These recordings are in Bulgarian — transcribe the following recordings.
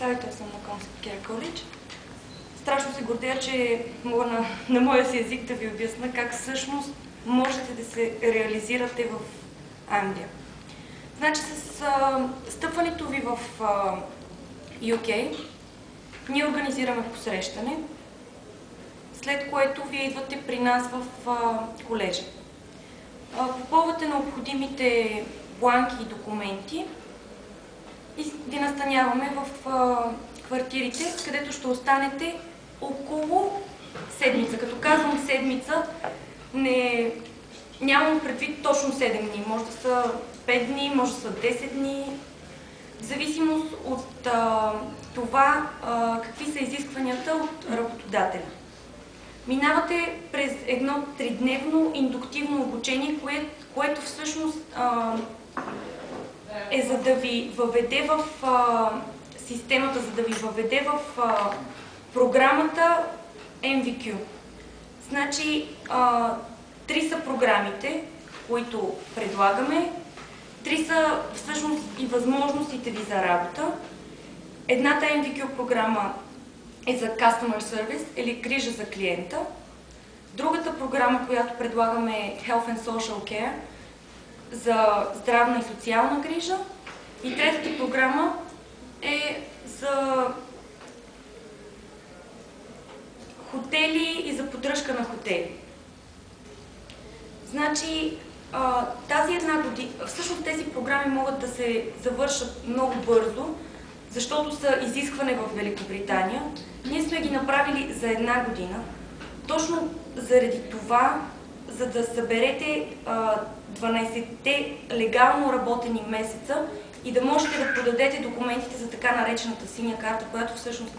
представител съм на Comsat Care College. Страшно се гордея, че мога на моя си език да ви обясна как всъщност можете да се реализирате в Англия. Значи с стъпването ви в UK, ние организираме посрещане, след което вие идвате при нас в колежа. Попълвате необходимите бланки и документи и ви настаняваме в квартирите, където ще останете около седмица. Като казвам седмица, нямам предвид точно 7 дни. Може да са 5 дни, може да са 10 дни. В зависимост от това какви са изискванията от работодателя. Минавате през едно 3-дневно индуктивно обучение, което всъщност е за да ви въведе в системата, за да ви въведе в програмата MVQ. Значи, 3 са програмите, които предлагаме, 3 са всъщност и възможностите ви за работа. Едната MVQ програма е за Customer Service или грижа за клиента. Другата програма, която предлагаме е Health and Social Care за здравна и социална грижа. И третата програма е за хотели и за поддръжка на хотели. Значи, тази една година, всъщност тези програми могат да се завършат много бързо, защото са изискване в Великобритания. Ние сме ги направили за една година, точно заради това, за да съберете 12-те легално работени месеца и да можете да подадете документите за така наречената синя карта, която всъщност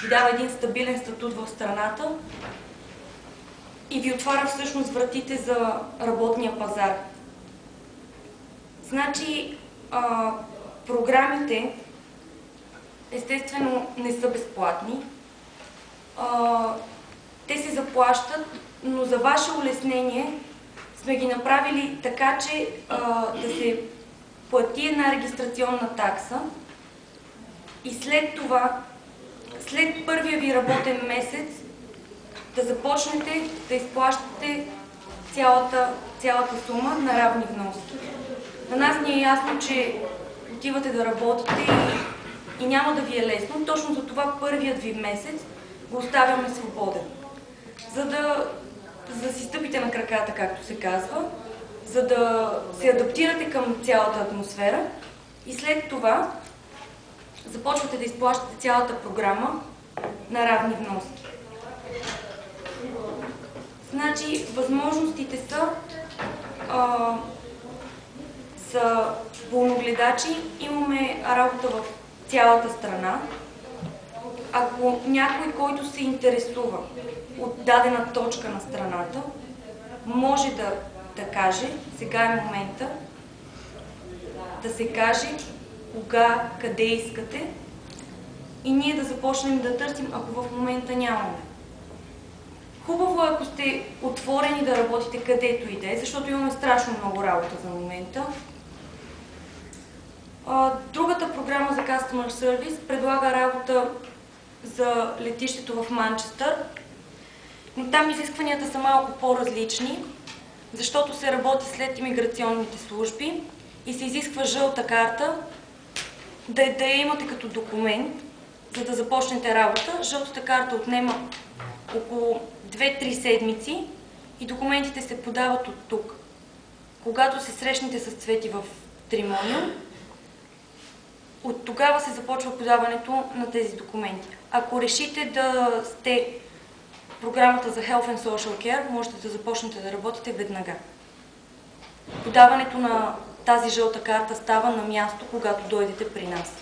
ви дава един стабилен статут в страната и ви отваря всъщност вратите за работния пазар. Значи, програмите естествено не са безплатни. Те се заплащат, но за ваше улеснение сме ги направили така, че да се плати една регистрационна такса и след това, след първия ви работен месец, да започнете да изплащате цялата сума на равни вноски. На нас ни е ясно, че отивате да работите и няма да ви е лесно. Точно за това първият ви месец го оставяме свободен. За да си стъпите на краката, както се казва, за да се адаптирате към цялата атмосфера и след това започвате да изплащате цялата програма на равни вноски. Значи, възможностите са за болногледачи. Имаме работа в цялата страна. Ако някой, който се интересува от дадена точка на страната, може да каже, сега е момента, да се каже кога, къде искате и ние да започнем да търсим, ако в момента нямаме. Хубаво е, ако сте отворени да работите където и да е, защото имаме страшно много работа за момента. Другата програма за Customer Service предлага работа за летището в Манчестър, но там изискванията са малко по-различни, защото се работи след имиграционните служби и се изисква жълта карта, да я имате като документ, за да започнете работа. Жълтата карта отнема около 2-3 седмици и документите се подават от тук. Когато се срещнете с Цвети в Тримониум, от тогава се започва подаването на тези документи. Ако решите да сте програмата за Health and Social Care, можете да започнете да работите веднага. Подаването на тази жълта карта става на място, когато дойдете при нас.